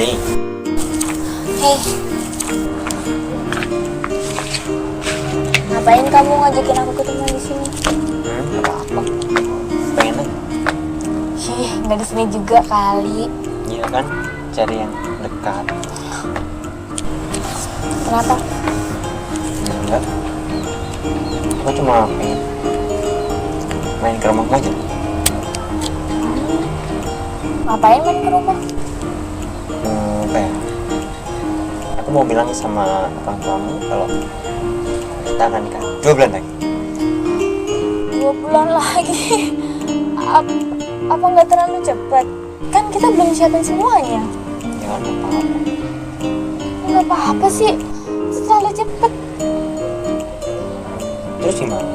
Hei. Hei, ngapain kamu ngajakin aku ketemu di sini? Apa-apa. Pengen aja. Nggak di sini juga kali. Iya kan, cari yang dekat. Kenapa? Enggak. Aku cuma pengen main ke rumahmu aja. Ngapain main ke rumah? Apa ya? Aku mau bilang sama orang tuamu kalau kita akan nikah 2 bulan lagi. 2 bulan lagi? Apa nggak terlalu cepat? Kan kita belum siapin semuanya. Jangan apa-apa. Nggak apa-apa sih, itu terlalu cepet. Terus gimana?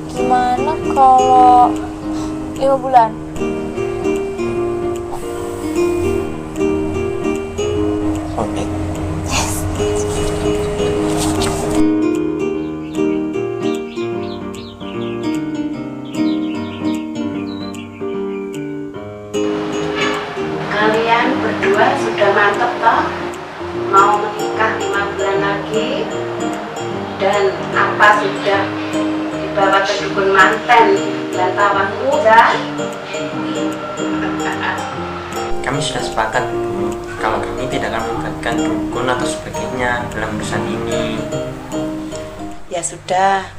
Gimana kalau 5 bulan? Oke. Kalian berdua sudah mantap toh? Mau menikah 5 bulan lagi? Dan apa sudah dibawa ke dukun manten dan tawanmu kan? Kami sudah sepakat, Bu, kalau kami tidak akan melibatkan dukun atau sebagainya dalam urusan ini. Ya sudah,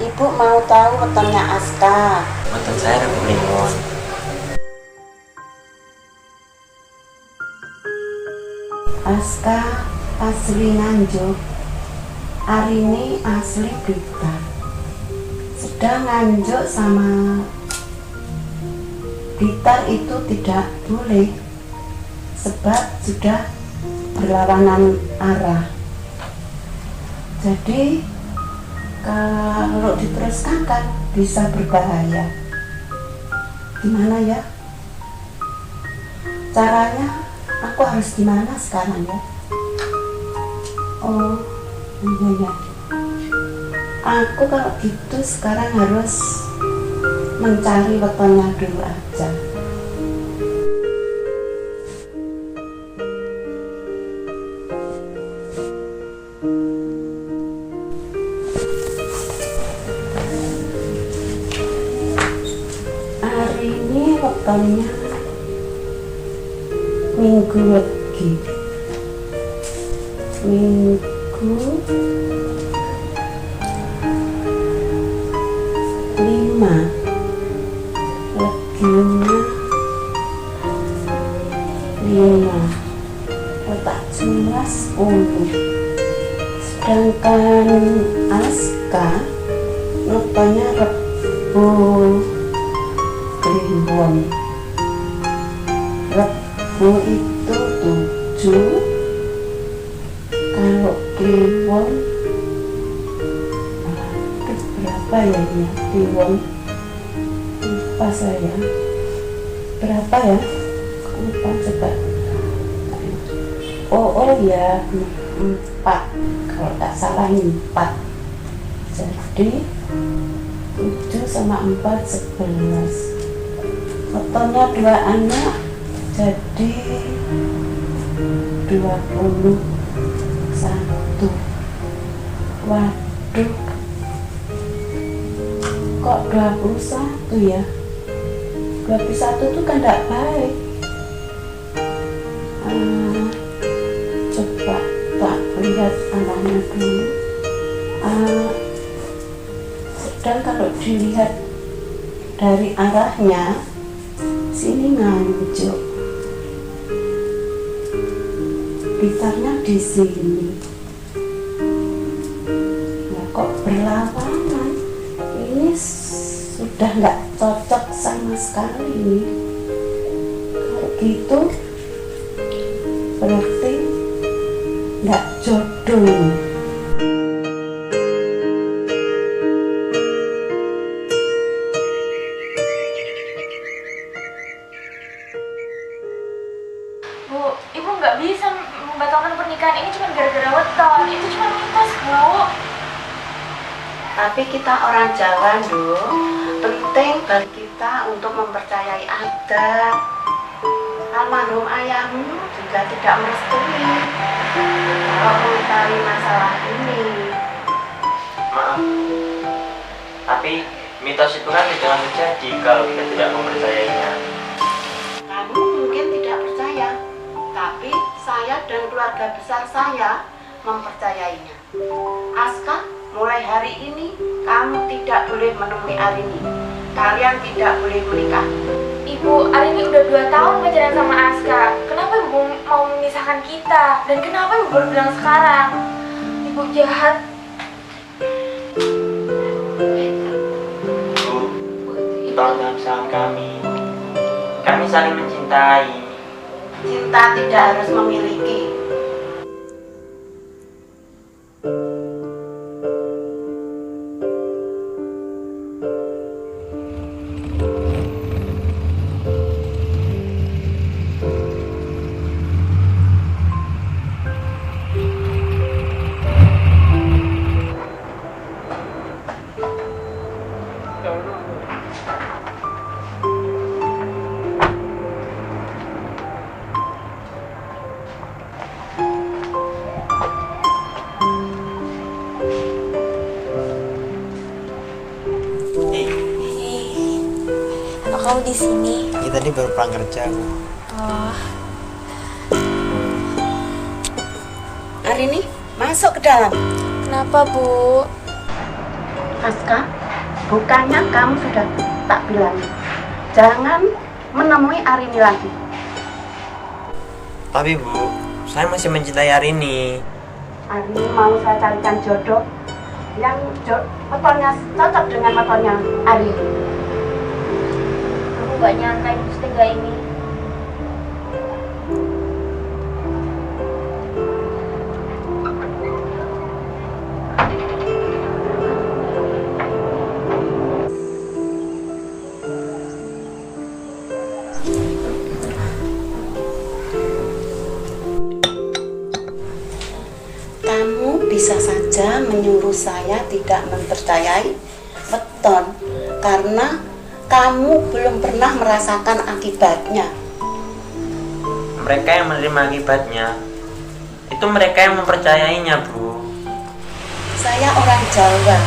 Ibu mau tahu wetonnya Aska. Weton saya Rabu Kliwon. Aska asli Nganjuk, Arini asli Blitar. Sedang Nganjuk sama Blitar itu tidak boleh sebab sudah berlawanan arah. Jadi kalau diteruskan kan bisa berbahaya. Gimana ya? Caranya aku harus gimana sekarang ya? Oh iya ya. Aku kalau gitu sekarang harus mencari wetonnya dulu aja. Hari ini wetonnya Minggu lagi. Minggu 5. Leginya 5. Letak jumlah 10. Sedangkan Aska notanya Rebo Kliwon. Rebo itu 7. Kalau Kliwon berapa ya ini Kliwon? Lupa saya. Berapa ya? Lupa coba. Oh ya 4. Kalau tak salah 4. Jadi 7 sama 4 11. Fotonya 2 anak jadi 21. Waduh, kok 21 ya? 21 itu kan tidak baik. Coba tak lihat anaknya dulu. Sedang kalau dilihat dari arahnya, sini Nganjuk, Blitarnya di sini. Nah, kok berlawanan? Ini sudah nggak cocok sama sekali ini. Kalau gitu berarti nggak jodoh ini. Bu, Ibu nggak bisa membatalkan pernikahan ini cuma gara-gara weton. Itu cuma mitos, Bu. Tapi kita orang Jawa, Nduk, penting bagi kita untuk mempercayai adat. Almarhum ayahmu juga tidak merestui kalau mengetahui masalah ini. Maaf, tapi mitos itu kan tidak akan terjadi kalau kita tidak mempercayainya. Kamu mungkin tidak percaya, tapi saya dan keluarga besar saya mempercayainya. Aska, mulai hari ini kamu tidak boleh menemui Arini. Kalian tidak boleh menikah. Ibu, Arini udah 2 tahun pacaran sama Aska. Kenapa ibu mau memisahkan kita? Dan kenapa ibu baru bilang sekarang? Ibu jahat. Bu, tolong jangan salahkan kami. Kami saling mencintai. Cinta tidak harus memiliki. Kamu di sini. Ya, tadi baru pulang kerja. Oh, Arini, masuk ke dalam. kenapa Bu? Aska, bukannya kamu sudah tak bilang jangan menemui Arini lagi. Tapi Bu, saya masih mencintai Arini. Arini mau saya carikan jodoh yang wetonnya cocok dengan wetonnya Arini. Aku gak nyangka ibu setega ini. Kamu bisa saja menyuruh saya tidak mempercayai weton karena kamu belum pernah merasakan akibatnya. Mereka yang menerima akibatnya, itu mereka yang mempercayainya, Bu. Saya orang Jawa,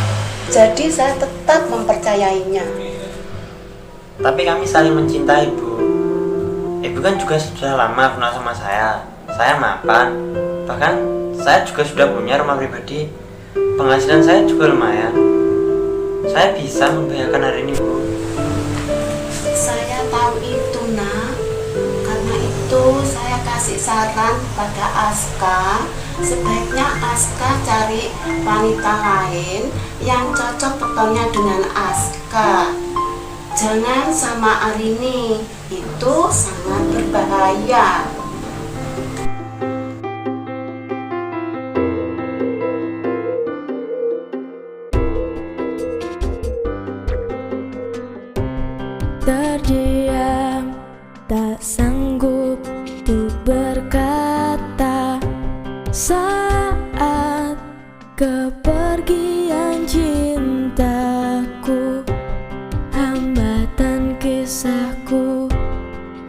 jadi saya tetap mempercayainya. Tapi kami saling mencintai, Bu. Ibu kan juga sudah lama kenal sama saya. Saya mapan. Bahkan saya juga sudah punya rumah pribadi. Penghasilan saya juga lumayan. Saya bisa membayarkan hari ini, Bu. Saya tahu itu, Nak. Karena itu saya kasih saran pada Aska, sebaiknya Aska cari wanita lain yang cocok wetonnya dengan Aska. Jangan sama Arini, itu sangat berbahaya. Terdiam, tak sanggup untuk berkata saat kepergian cintaku, hambatan kisahku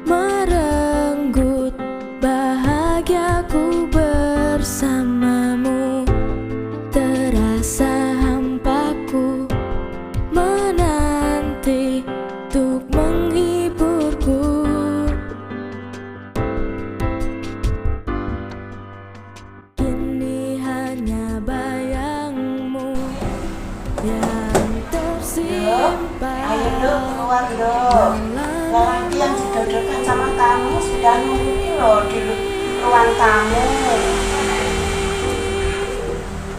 merenggut bahagiaku bersamamu. Terasa hampaku menanti untuk menghiburku. Kini hanya bayangmu yang tersimpan. Ayo dok, keluar dok. Lelaki yang dijodohkan sama kamu sudah nunggu loh di ruang tamu.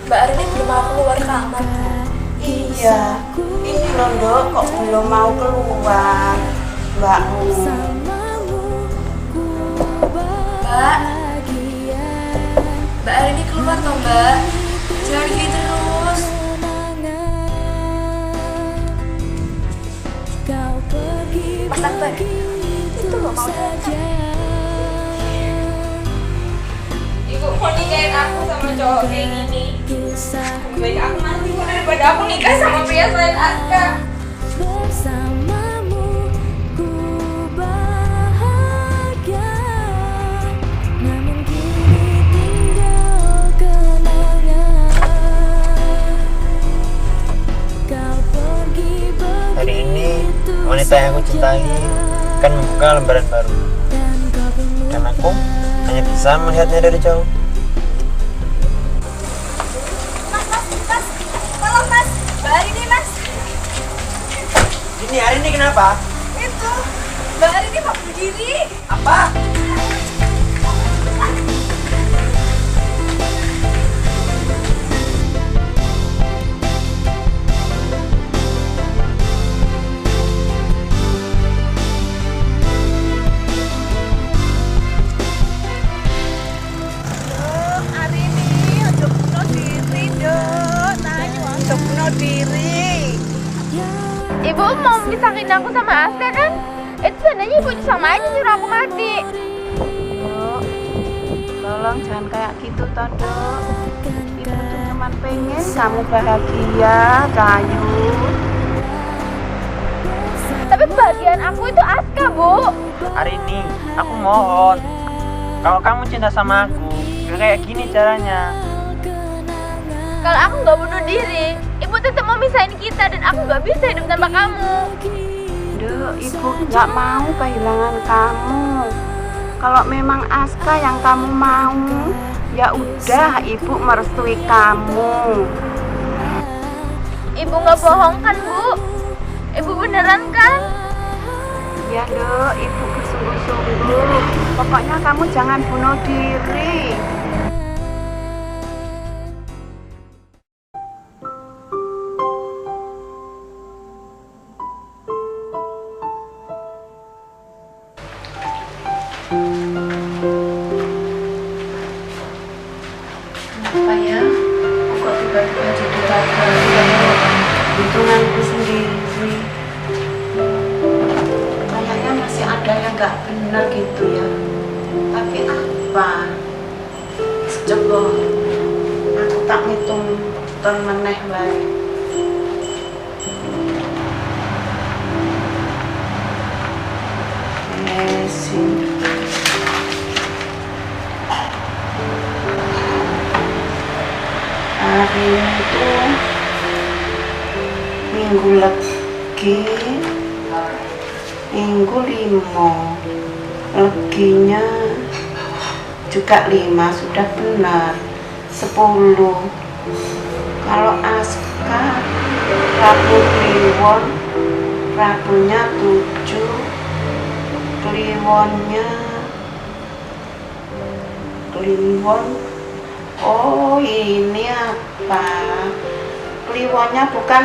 Mbak Arini belum mau keluar kamar. Iya, ini loh dok, kok belum mau keluar mbakmu. Mbak, Mbak Arini keluar toh Mbak. Jangan gini terus. Mas Akbar, itu loh mau datang. Ibu mau nikahin aku sama cowok kayak gini. lebih baik aku mati daripada aku nikah sama pria selain Aska. Bersamamu ku bahagia, namun kini tinggal kenangan. Kau pergi Hari ini begitu wanita yang aku cintai akan membuka lembaran baru, dan kau pun dan aku hanya bisa melihatnya dari jauh. Mas, tolong mas, Mbak Arini mas. Ini hari ini kenapa? Itu, Mbak Arini mau bunuh diri. Apa? Ibu mau misahin aku sama Aska kan? Itu tandanya ibu sama aja nyuruh aku mati. Dok, tolong jangan kayak gitu toh, Dok. Ibu tuh cuma pengen kamu bahagia, Cahayu. Tapi kebahagiaan aku itu Aska, Bu. Hari ini aku mohon, kalau kamu cinta sama aku, gak kayak gini caranya. Kalau aku nggak bunuh diri, ibu tetap mau misahin kita dan aku nggak bisa hidup tanpa kamu. Dok, ibu nggak mau kehilangan kamu. Kalau memang Aska yang kamu mau, ya udah ibu merestui kamu. Ibu nggak bohong kan, Bu? Ibu beneran kan? Ya Dok, ibu bersungguh-sungguh. Pokoknya kamu jangan bunuh diri. Apa ya? Kok tiba-tiba jadi raga hitunganku sendiri. Kayaknya masih ada yang nggak benar gitu ya. Tapi apa? Coba aku tak ngitung ton meneh wae. Sing hari itu minggu legi, minggu 5, leginya juga 5, sudah benar 10. Kalau Aska Rabu Kliwon, Rabunya 7, Kliwon. Oh ini apa? Kliwonnya bukan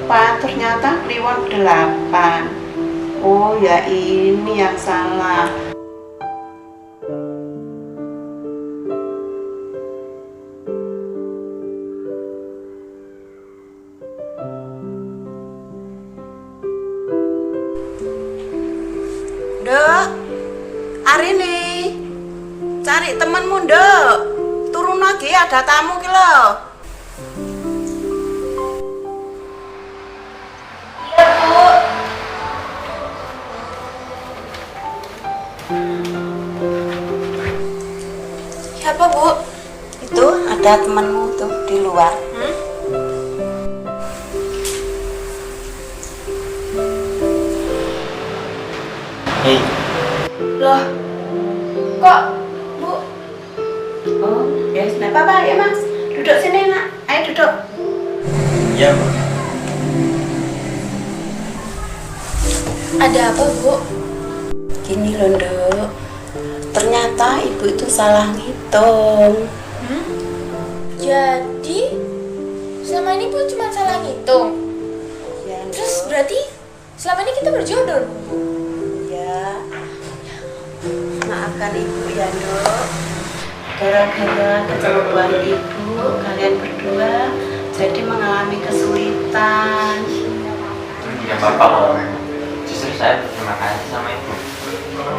4, ternyata Kliwon 8. Oh ya ini yang salah. Dok, Arini, cari temenmu Dok. Turun lagi ada tamu ki lho. Iya, Bu. Siapa, Bu? Itu ada temenmu tuh di luar. Hei, Loh, kok Bu? Oh, ya yes, apa-apa ya Mas. Duduk sini nak. Ayo duduk. iya Bu. Ada apa, Bu? Gini loh Dok. Ternyata ibu itu salah ngitung. Jadi selama ini Bu cuma salah ngitung. Ya, Terus Dok. berarti selama ini kita berjodoh, Bu? Ya. Maafkan ibu ya Dok. Gara-gara kecerobohan ibu, kalian berdua jadi mengalami kesulitan. Tidak apa-apa kok. Justru saya berterima kasih sama ibu,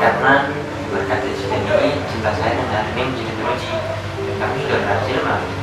karena berkat insiden ini cinta saya dan Arini menjadi teruji. Dan kami sudah berhasil melakukan